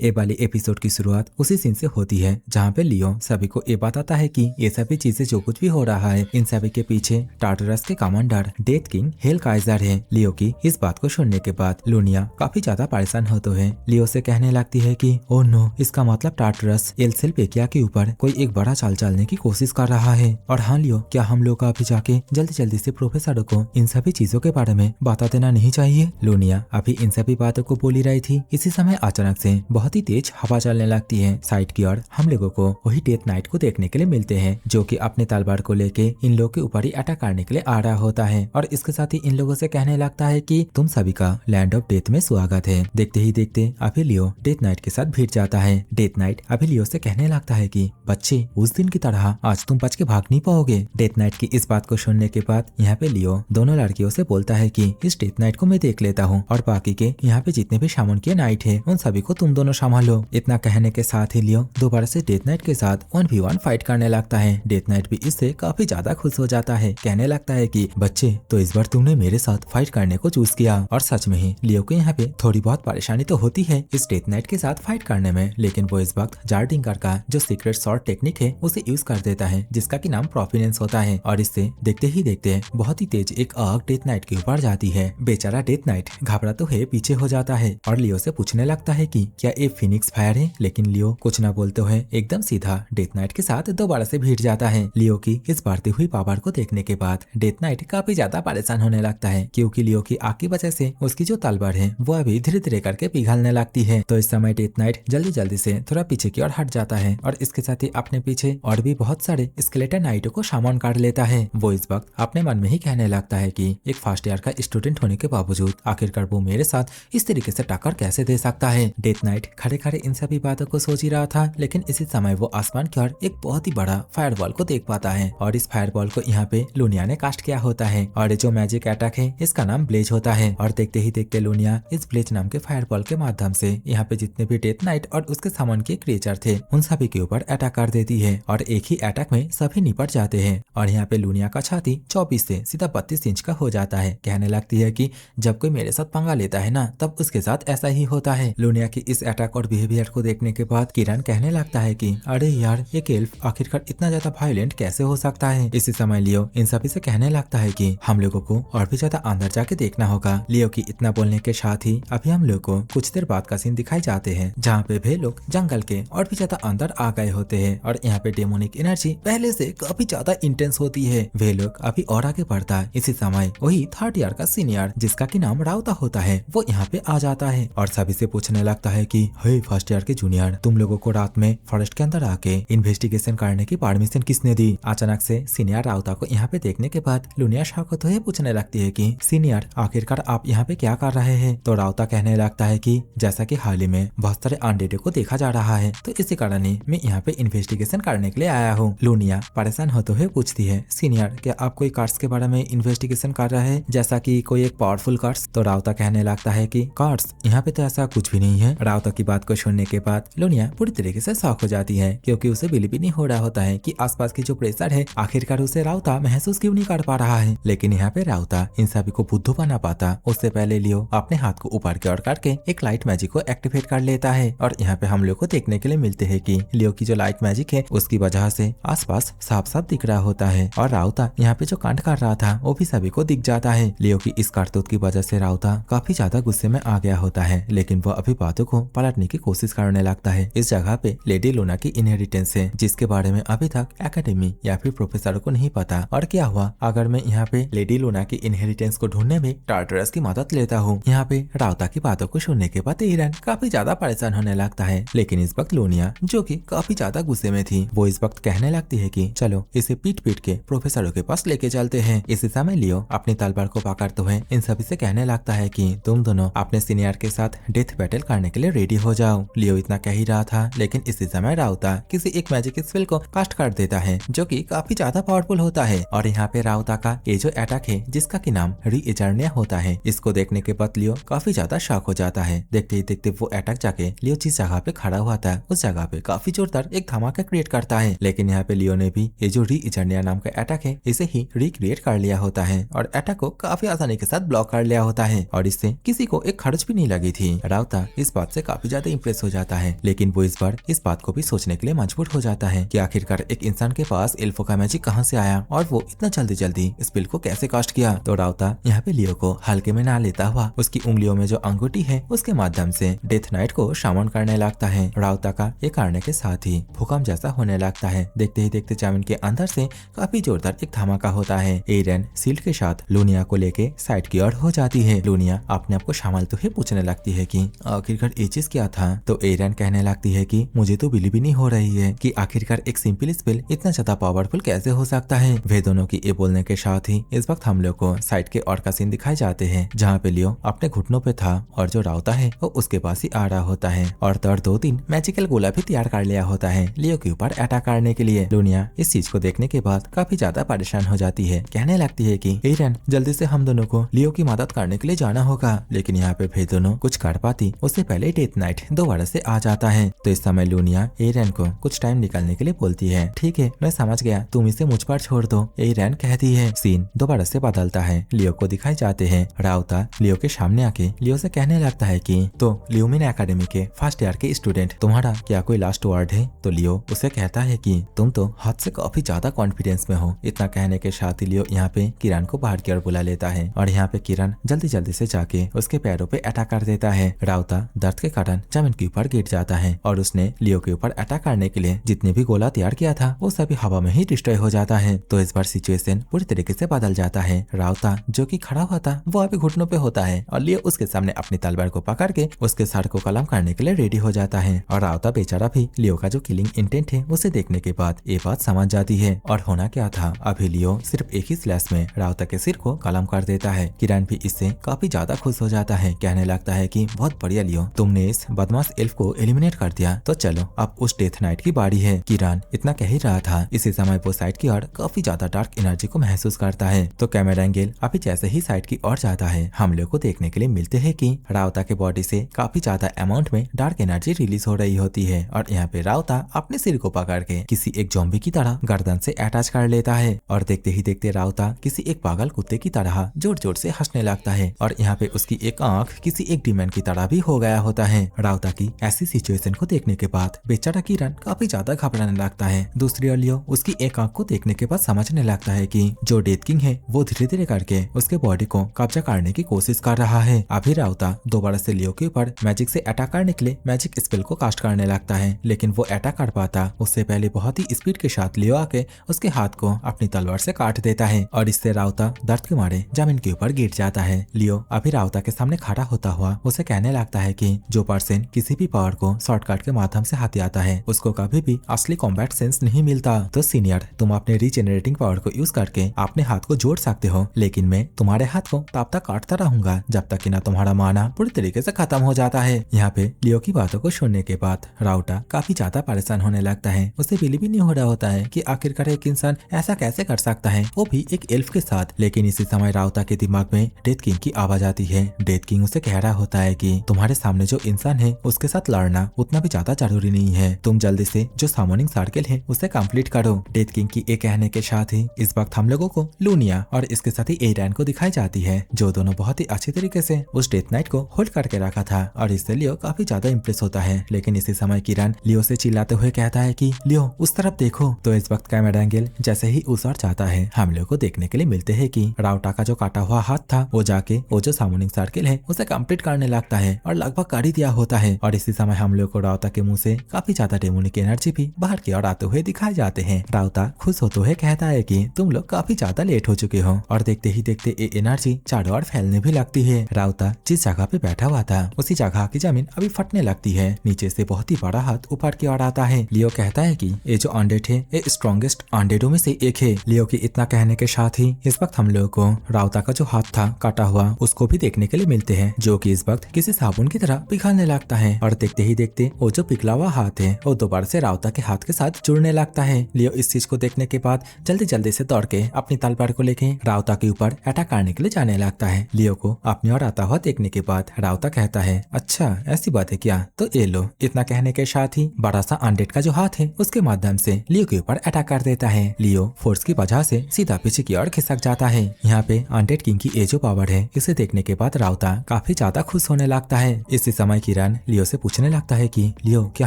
ये वाली एपिसोड की शुरुआत उसी सीन से होती है जहाँ पे लियो सभी को ये बताता है कि ये सभी चीजें जो कुछ भी हो रहा है इन सभी के पीछे टार्टरस के commander death king hello Kaizer है। लियो की इस बात को सुनने के बाद लूनिया काफी ज्यादा परेशान होते हैं। लियो से कहने लगती है कि ओह नो, इसका मतलब टार्टरस एल्सेलपेकिया के ऊपर कोई एक बड़ा चाल चलने की कोशिश कर रहा है। और हाँ लियो, क्या हम लोग अभी जाके जल्दी जल्दी से प्रोफेसर को इन सभी चीजों के बारे में बता देना नहीं चाहिए? लूनिया अभी इन सभी बातों को बोली रही थी, इसी समय अचानक से बहुत ही तेज हवा चलने लगती है। साइड की ओर हम लोगों को वही डेथ नाइट को देखने के लिए मिलते हैं, जो कि अपने तलवार को लेके इन लोगों के ऊपर ही अटैक करने के लिए आ रहा होता है और इसके साथ ही इन लोगों से कहने लगता है कि तुम सभी का लैंड ऑफ डेथ में स्वागत है। देखते ही देखते अभी लियो डेथ नाइट के साथ भिड़ जाता है। डेथ नाइट अभी लियो से कहने लगता है कि बच्चे, उस दिन की तरह आज तुम बच के भाग नहीं पाओगे। डेथ नाइट की इस बात को सुनने के बाद यहाँ पे लियो दोनों लड़कियों से बोलता है कि इस डेथ नाइट को मैं देख लेता हूँ और बाकी के यहाँ पे जितने भी सामान के नाइट है उन सभी को तुम दोनों संभालो। इतना कहने के साथ ही लियो दोबारा से डेथ नाइट के साथ 1v1 फाइट करने लगता है। डेथ नाइट भी इससे काफी ज्यादा खुश हो जाता है, कहने लगता है कि बच्चे, तो इस बार तुमने मेरे साथ फाइट करने को चूज किया। और सच में ही लियो को यहाँ पे थोड़ी बहुत परेशानी तो होती है इस डेथ नाइट के साथ फाइट करने में, लेकिन वो इस वक्त जार्डिंगर का जो सीक्रेट शॉर्ट टेक्निक है उसे यूज कर देता है, जिसका की नाम प्रोफिनेंस होता है। और इससे देखते ही देखते बहुत ही तेज एक आग डेथ नाइट के ऊपर जाती है। बेचारा डेथ नाइट घबरा तो है, पीछे हो जाता है और लियो से पूछने लगता है कि क्या ये फिनिक्स फायर है, लेकिन लियो कुछ न बोलते हुए एकदम सीधा डेथ नाइट के साथ दोबारा से भिड़ जाता है। लियो की इस बढ़ती हुई पावर को देखने के बाद डेथ नाइट काफी ज्यादा परेशान होने लगता है, क्योंकि लियो की आग की वजह से उसकी जो तलवार है वो अभी धीरे धीरे करके पिघलने लगती है। तो इस समय डेथ नाइट जल्दी जल्दी से थोड़ा पीछे की ओर हट जाता है और इसके साथ ही अपने पीछे और भी बहुत सारे स्केलेटन नाइटों को सामान कर लेता है। वो इस वक्त अपने मन में ही कहने लगता है कि एक फर्स्ट ईयर का स्टूडेंट होने के बावजूद आखिरकार वो मेरे साथ इस तरीके से टक्कर कैसे दे सकता है। डेथ नाइट खड़े खड़े इन सभी बातों को सोच ही रहा था, लेकिन इसी समय वो आसमान की ओर एक बहुत ही बड़ा फायरबॉल को देख पाता है और इस फायरबॉल को यहाँ पे लूनिया ने कास्ट किया होता है और जो मैजिक अटैक है इसका नाम ब्लेज होता है। और देखते ही देखते लूनिया इस ब्लेज नाम के फायरबॉल के माध्यम से यहाँ पे जितने भी डेथ नाइट और उसके सामान के क्रिएचर थे उन सभी के ऊपर अटैक कर देती है और एक ही अटैक में सभी निपट जाते हैं। और यहाँ पे लूनिया का छाती 24 से सीधा 32 इंच का हो जाता है। कहने लगती है कि जब कोई मेरे साथ पंगा लेता है ना, तब उसके साथ ऐसा ही होता है। लूनिया की इस अटैक और बिहेवियर को देखने के बाद किरण कहने लगता है कि अरे यार, ये एल्फ आखिरकार इतना ज्यादा वायलेंट कैसे हो सकता है। इसी समय लियो इन सभी से कहने लगता है कि हम लोगों को और भी ज्यादा अंदर जाके देखना होगा। लियो की इतना बोलने के साथ ही अभी हम लोग को कुछ देर बाद का सीन दिखाई जाते हैं, जहाँ पे वे लोग जंगल के और भी ज्यादा अंदर आ गए होते हैं और यहाँ पे डेमोनिक एनर्जी पहले से काफी ज्यादा इंटेंस होती है। वे लोग अभी और आगे बढ़ता है। इसी समय वही थर्ड ईयर का सीनियर, जिसका की नाम राउता होता है, वो यहाँ पे आ जाता है और सभी से पूछने लगता है कि हे फर्स्ट ईयर के जूनियर, तुम लोगों को रात में फॉरेस्ट के अंदर आके इन्वेस्टिगेशन करने की परमिशन किसने दी? अचानक से सीनियर राउता को यहाँ पे देखने के बाद लूनिया शौकत हुए पूछने लगती है कि सीनियर, आखिरकार आप यहाँ पे क्या कर रहे हैं? तो राउता कहने लगता है कि जैसा कि हाल ही में बहुत सारे अनडेड को देखा जा रहा है, तो इसी कारण ही मैं यहाँ पे इन्वेस्टिगेशन करने के लिए आया हूँ। लूनिया परेशान होते हुए पूछती है, सीनियर, क्या आप कोई कार्ड्स के बारे में इन्वेस्टिगेशन कर रहे हैं, जैसा कि कोई एक पावरफुल कार्ड्स? तो राउता कहने लगता है कि कार्ड्स, यहाँ पे तो ऐसा कुछ भी नहीं है। राउता की बात को सुनने के बाद लूनिया पूरी तरीके से शॉक हो जाती है, क्योंकि उसे बिलीव भी नहीं हो रहा होता है कि आसपास की जो प्रेशर है आखिरकार उसे राउता महसूस क्यों नहीं कर पा रहा है। लेकिन यहाँ पे राउता इन सभी को बुद्धू बना पाता उससे पहले लियो अपने हाथ को ऊपर की ओर करके एक लाइट मैजिक को एक्टिवेट कर लेता है और यहाँ पे हम लोग को देखने के लिए मिलते हैं कि लियो की जो लाइट मैजिक है उसकी वजह से आसपास साफ साफ दिख रहा होता है और राउता यहाँ पे जो कांड कर रहा था वो भी सभी को दिख जाता है। लियो की इस करतूत की वजह से राउता काफी ज्यादा गुस्से में आ गया होता है, लेकिन वो अभी बातों को पलटने की कोशिश करने लगता है। इस जगह पे लेडी लूना की इनहेरिटेंस है, जिसके बारे में अभी तक एकेडमी या फिर प्रोफेसर को नहीं पता। और क्या हुआ अगर मैं यहाँ पे लेडी लूना की इनहेरिटेंस को ढूंढने में टार्टरस की मदद लेता हूँ? यहाँ पे राउता की बातों को सुनने के बाद ईरन काफी ज्यादा परेशान होने लगता है, लेकिन इस वक्त लूनिया, जो कि काफी ज्यादा गुस्से में थी, वो इस वक्त कहने लगती है कि चलो इसे पीट पीट के प्रोफेसरों के पास लेके चलते हैं। इसी समय लियो अपनी तलवार को पकड़ते हुए इन सभी से कहने लगता है कि तुम दोनों अपने सीनियर के साथ डेथ बैटल करने के लिए रेडी हो जाओ। लियो इतना कह ही रहा था, लेकिन इसी समय राउता किसी एक मैजिक स्पेल को कास्ट कर देता है, जो कि काफी ज्यादा पावरफुल होता है। और यहाँ पे राउता का ये जो अटैक है, जिसका की नाम रीइजर्निया होता है, इसको देखने के बाद लियो काफी ज्यादा शॉक हो जाता है। देखते ही देखते वो अटैक जाके लियो जिस जगह पे खड़ा हुआ था उस जगह पे काफी जोरदार एक धमाका क्रिएट करता है। लेकिन यहाँ पे लियो ने भी ये जो रीइजर्निया नाम का अटैक है इसे ही रिक्रिएट कर लिया होता है और अटैक को काफी आसानी के साथ ब्लॉक कर लिया होता है और इससे किसी को एक खर्च भी नहीं लगी थी। राउता इस बात से काफी ज्यादा इम्प्रेस हो जाता है, लेकिन वो इस बार इस बात को भी सोचने के लिए मजबूर हो जाता है कि आखिरकार एक इंसान के पास एल्फो का मैजिक कहाँ से आया और वो इतना जल्दी जल्दी स्पेल को कैसे कास्ट किया। तो राउता यहाँ पे लियो को हल्के में ना लेता हुआ उसकी उंगलियों में जो अंगूठी है उसके माध्यम से डेथ नाइट को शामन करने लगता है। राउता का ये करने के साथ ही भूकंप जैसा होने लगता है। देखते ही देखते जमीन के अंदर से काफी जोरदार एक धमाका होता है। एरन सील्ड के साथ लूनिया को लेके साइड की ओर हो जाती है। लूनिया अपने आप को संभालते हुए पूछने लगती है कि आखिरकार ये चीज क्या था। तो एरन कहने लगती है कि मुझे तो बिलीव ही नहीं हो रही है कि आखिरकार एक सिंपल स्पेल इतना ज्यादा पावरफुल कैसे हो सकता है। वे दोनों की ये बोलने के साथ ही इस वक्त हम लोग को साइड के और का सीन दिखाए जाते हैं, जहाँ पे लियो अपने घुटनों पे था और जो राउता है वो उसके पास ही आ रहा होता है और तर 2-3 मैजिकल गोला भी तैयार कर लिया होता है लियो के ऊपर अटैक करने के लिए। लूनिया इस चीज को देखने के बाद काफी ज्यादा परेशान हो जाती है। कहने लगती है कि एरन जल्दी से हम दोनों को लियो की मदद करने के लिए जाना होगा, लेकिन यहाँ पे वे दोनों कुछ कर पाती उससे पहले डेथ नाइट दोबारा से आ जाता है। तो इस समय लूनिया एरन को कुछ टाइम निकालने के लिए बोलती है। ठीक है, मैं समझ गया, तुम इसे मुझ पर छोड़ दो, एरन कहती है। सीन दोबारा से बदलता है। लियो को दिखाई जाते हैं। राउता लियो के सामने आके लियो से कहने लगता है कि तो ल्यूमिन एकेडमी के फर्स्ट ईयर के स्टूडेंट, तुम्हारा क्या कोई लास्ट वर्ड है। तो लियो उसे कहता है कि तुम तो हद से काफी ज्यादा कॉन्फिडेंस में हो। इतना कहने के साथ ही लियो यहाँ पे किरण को बाहर की ओर बुला लेता है और यहाँ पे किरण जल्दी जल्दी से जाके उसके पैरों पे अटैक कर देता है। राउता दर्द के कारण जमीन के ऊपर गिर जाता है और उसने लियो के ऊपर अटैक करने के लिए जितने भी गोला तैयार किया था वो सभी हवा में ही डिस्ट्रॉय हो जाता है। तो इस बार सिचुएशन पूरी तरीके से बदल जाता है। राउता जो कि खड़ा हुआ था वो अभी घुटनों पे होता है और लियो उसके सामने अपनी तलवार को पकड़ के उसके सर को कलम करने के लिए रेडी हो जाता है। और राउता बेचारा भी लियो का जो किलिंग इंटेंट है उसे देखने के बाद ये बात समझ जाती है। और होना क्या था, अभी लियो सिर्फ एक ही स्लैश में राउता के सिर को कलम कर देता है। किरण भी इससे काफी ज्यादा खुश हो जाता है। कहने लगता है कि बहुत बढ़िया लियो, तुमने इस बदमाश एल्फ को एलिमिनेट कर दिया, तो चलो अब उस डेथ नाइट की बारी है। किरण इतना कह ही रहा था, इसी समय वो साइड की ओर काफी ज्यादा डार्क एनर्जी को महसूस करता है। तो कैमरा एंगल अभी जैसे ही साइड की ओर जाता है हम लोग को देखने के लिए मिलते हैं कि राउता के बॉडी से काफी ज्यादा अमाउंट में डार्क एनर्जी रिलीज हो रही होती है और यहाँ पे राउता अपने सिर को पकड़ के किसी एक ज़ॉम्बी की तरह गर्दन से अटैच कर लेता है और देखते ही देखते राउता किसी एक पागल कुत्ते की तरह जोर जोर से हंसने लगता है और यहाँ पे उसकी एक आंख किसी एक डीमन की तरह भी हो गया होता है। राउता की ऐसी सिचुएशन को देखने के बाद बेचारा किरण काफी ज्यादा घबराने लगता है। दूसरी ओर लियो उसकी एक आंख को देखने के बाद समझने लगता है कि जो डेथ किंग है वो धीरे धीरे करके उसके बॉडी को कब्जा करने की कोशिश कर रहा है। अभी राउता दोबारा से लियो के ऊपर मैजिक से अटैक करने के लिए मैजिक स्पेल को कास्ट करने लगता है, लेकिन वो अटैक कर पाता उससे पहले बहुत ही स्पीड के साथ लियो आके उसके हाथ को अपनी तलवार से काट देता है और इससे राउता दर्द के मारे जमीन के ऊपर गिर जाता है। लियो अभी राउता के सामने खड़ा होता हुआ उसे कहने लगता है कि जो पर्सन किसी भी पावर को शॉर्टकट के माध्यम से हथियाता है उसको कभी भी असली कॉम्बैट सेंस नहीं मिलता। तो सीनियर, तुम अपने रीजेनरेटिंग पावर को यूज करके अपने हाथ को जोड़ सकते हो, लेकिन मैं तुम्हारे हाथ को तब तक काटता रहूंगा जब तक कि ना तुम्हारा माना पूरी तरीके से खत्म हो जाता है। यहाँ पे लियो की बातों को सुनने के बाद राउता काफी ज्यादा परेशान होने लगता है। उसे बिलीव भी नहीं हो रहा होता है कि आखिरकार एक इंसान ऐसा कैसे कर सकता है, वो भी एक एल्फ के साथ। लेकिन इसी समय राउता के दिमाग में डेथ किंग की आवाज आती है। डेथ किंग उसे कह रहा होता है कि तुम्हारे सामने जो इंसान है उसके साथ लड़ना उतना भी ज्यादा जरूरी नहीं है, तुम जल्दी से जो सामोनिंग सर्किल है उसे कंप्लीट करो। डेथ किंग की ये कहने के साथ ही इस वक्त हम लोगों को लूनिया और इसके साथ ही एरन को दिखाई जाती है, जो दोनों बहुत ही अच्छी तरीके से उस डेथ नाइट को होल्ड करके रखा था और इससे लियो काफी ज्यादा इंप्रेस होता है। लेकिन इसी समय किरण लियो से चिल्लाते हुए कहता है कि लियो उस तरफ देखो। तो इस वक्त कैमरा एंगल जैसे ही उस ओर जाता है हम लोग को देखने के लिए मिलते हैं कि राउता का जो काटा हुआ हाथ था वो जाके वो जो सामोनिंग सर्किल है उसे कंप्लीट करने लगता है और लगभग कर ही दिया होता है। और इसी समय हम लोग को राउता के मुंह से काफी ज्यादा डेमोनिक एनर्जी भी बाहर की ओर आते हुए दिखाए जाते हैं। राउता खुश होते हुए कहता है कि तुम लोग काफी ज्यादा लेट हो चुके हो और देखते ही देखते ये एनर्जी चारों ओर फैलने भी लगती है। राउता जिस जगह पे बैठा हुआ था उसी जगह की जमीन अभी फटने लगती है। नीचे से बहुत ही बड़ा हाथ ऊपर की ओर आता है। लियो कहता है कि ये जो अनडेड है ये स्ट्रॉन्गेस्ट अनडेडों में से एक है। लियो की इतना कहने के साथ ही इस वक्त हम लोगों को राउता का जो हाथ था काटा हुआ उसको भी देखने के लिए मिलते हैं, जो कि इस वक्त किसी साबुन की तरह पिघलने लगता है और देखते ही देखते वो जो पिघला हुआ हाथ है वो दोबारा से राउता के हाथ के साथ जुड़ने लगता है। लियो इस चीज को देखने के बाद जल्दी जल्दी से दौड़ के अपनी तलवार को लेके राउता के ऊपर अटैक करने के लिए जाने लगता है। लियो को अपनी ओर आता हुआ देखने के बाद राउता कहता है, अच्छा ऐसी बात है क्या, तो ये लो। इतना कहने के साथ ही बड़ा सा अनडेड का जो हाथ है उसके माध्यम से लियो के ऊपर अटैक कर देता है। लियो फोर्स की वजह से सीधा पीछे की ओर खिसक जाता है। यहाँ पे अनडेड किंग की ये जो पावर है इसे देखने के बाद राउता काफी ज्यादा खुश होने लगता है। इसी समय किरण ईरान लियो से पूछने लगता है कि लियो क्या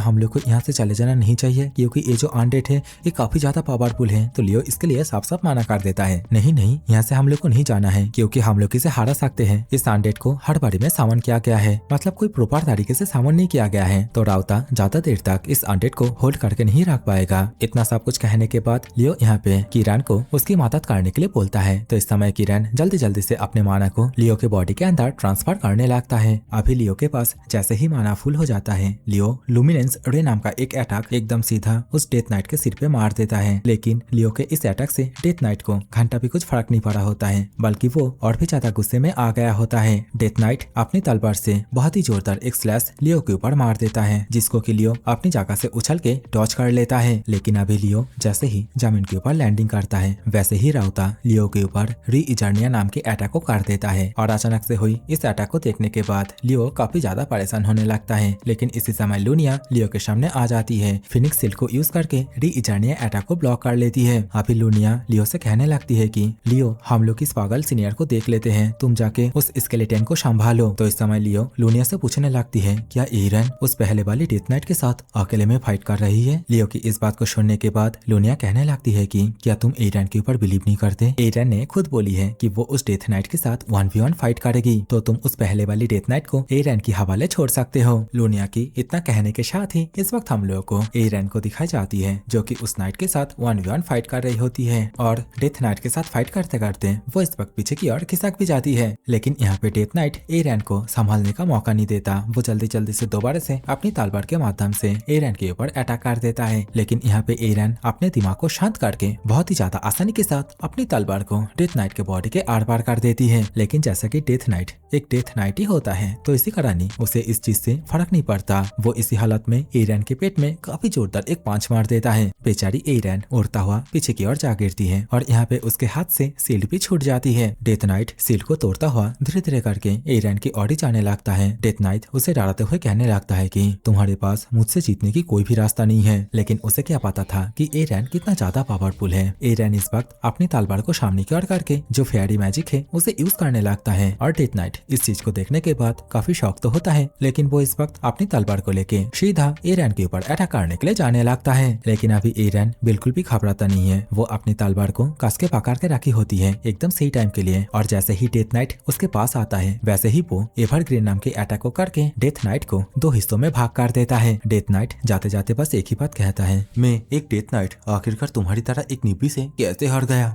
हम लोग को यहाँ से चले जाना नहीं चाहिए, क्योंकि ये जो अनडेड है ये काफी ज्यादा पावरफुल है। तो लियो इसके लिए साफ साफ मना कर देता है, नहीं नहीं यहाँ से हम लोग को नहीं जाना है, क्योंकि हम लोग इसे हरा सकते हैं। इस अनडेड को हर बारी में सामान किया गया है, मतलब कोई प्रॉपर तरीके से सामान नहीं किया गया है, तो राउता ज्यादा देर तक इस अनडेड को होल्ड करके नहीं रख पाएगा। इतना सब कुछ कहने के बाद लियो यहाँ पे किरण को उसकी मदद करने के लिए बोलता है। तो इस समय किरण जल्दी जल्दी से अपने माना को लियो के बॉडी के अंदर ट्रांसफर करने लगता है। अभी लियो के पास जैसे ही माना फुल हो जाता है, लियो लुमिनेंस रे नाम का एक अटैक एकदम सीधा उस डेथ नाइट के सिर पे मार देता है। लेकिन लियो के इस अटैक से डेथ नाइट को घंटा भी कुछ फर्क नहीं पड़ा होता है, बल्कि वो और भी ज्यादा गुस्से में आ गया होता है। डेथ नाइट अपनी तलवार से बहुत ही जोरदार एक स्लैश लियो के ऊपर मार देता है, जिसको कि लियो अपनी जगह से उछल के डॉज कर लेता है। लेकिन अभी लियो जैसे ही जमीन के ऊपर लैंडिंग करता है, वैसे ही राउता लियो के ऊपर री-इजर्निया नाम के अटैक को कर देता है। और अचानक से हुई इस अटैक को देखने के बाद लियो काफी ज्यादा परेशान होने लगता है। लेकिन इसी समय लूनिया लियो के सामने आ जाती है, फिनिक्स सिल्क को यूज करके री-इजर्निया अटैक को ब्लॉक कर लेती है। अभी लूनिया लियो से कहने लगती है कि लियो हम लोग इस पागल सीनियर को देख लेते हैं, तुम जाके उस स्केलेटन को संभालो। तो इस समय लियो लूनिया से पूछने लगती है क्या एरन उस पहले वाली डेथ नाइट के साथ अकेले में फाइट कर रही है। लियो की इस बात को सुनने के बाद लूनिया कहने लगती है कि क्या तुम एरन के ऊपर बिलीव नहीं करते। एरन ने खुद बोली है कि वो उस डेथ नाइट के साथ 1v1 फाइट करेगी, तो तुम उस पहले वाली डेथ नाइट को एरन की हवाले छोड़ सकते हो। लूनिया की इतना कहने के साथ ही इस वक्त हम लोगों को एरन को दिखाई जाती है, जो कि उस नाइट के साथ 1v1 फाइट कर रही होती है। और डेथ नाइट के साथ फाइट करते करते वो इस वक्त पीछे की ओर खिसक भी जाती है। लेकिन यहाँ पे डेथ नाइट एरन को संभालने का मौका नहीं देता, वो जल्दी जल्दी से दोबारा से अपनी तलवार के माध्यम से एरन के ऊपर अटैक कर देता है। लेकिन यहाँ पे एरन अपने दिमाग को शांत करके बहुत ही ज्यादा आसानी के साथ अपनी तलवार को डेथ नाइट के बॉडी के आर पार कर देती है। लेकिन जैसा कि डेथ नाइट एक डेथ नाइट ही होता है, तो इसी कारण ही उसे इस चीज से फर्क नहीं पड़ता। वो इसी हालत में एरन के पेट में काफी जोरदार एक पांच मार देता है। बेचारी एरन उड़ता हुआ पीछे की ओर जा गिरती है और यहाँ पे उसके हाथ से शील्ड भी छूट जाती है। डेथ नाइट शील्ड को तोड़ता हुआ धीरे धीरे करके एरन की ओर जाने लगता है। डेथ नाइट उसे डराते हुए कहने लगता है कि तुम्हारे पास मुझसे जीतने की कोई भी रास्ता नहीं है। लेकिन उसे क्या पता था कि एरन कितना ज्यादा पावरफुल है। एरन इस वक्त अपनी तलवार को सामने की ओर करके जो फेयरी मैजिक है उसे यूज करने लगता है। और डेथ नाइट इस चीज को देखने के बाद काफी शौक तो होता है, लेकिन वो इस वक्त अपनी तलवार को लेके सीधा एरन के ऊपर अटैक करने के लिए जाने लगता है। लेकिन अभी एरन बिल्कुल भी घबराता नहीं है, वो अपनी तलवार को कस के पकड़ के रखी होती है एकदम सही टाइम के लिए। और जैसे ही डेथ नाइट उसके पास आता है, वैसे ही वो एवरग्रीन नाम के अटैक को करके डेथ नाइट को दो हिस्सों में भाग कर देता है। डेथ नाइट जाते जाते बस एक ही बात कहता है, मैं एक डेथ नाइट आखिरकार तुम्हारी तरह एक निब्बी से कैसे हार गया।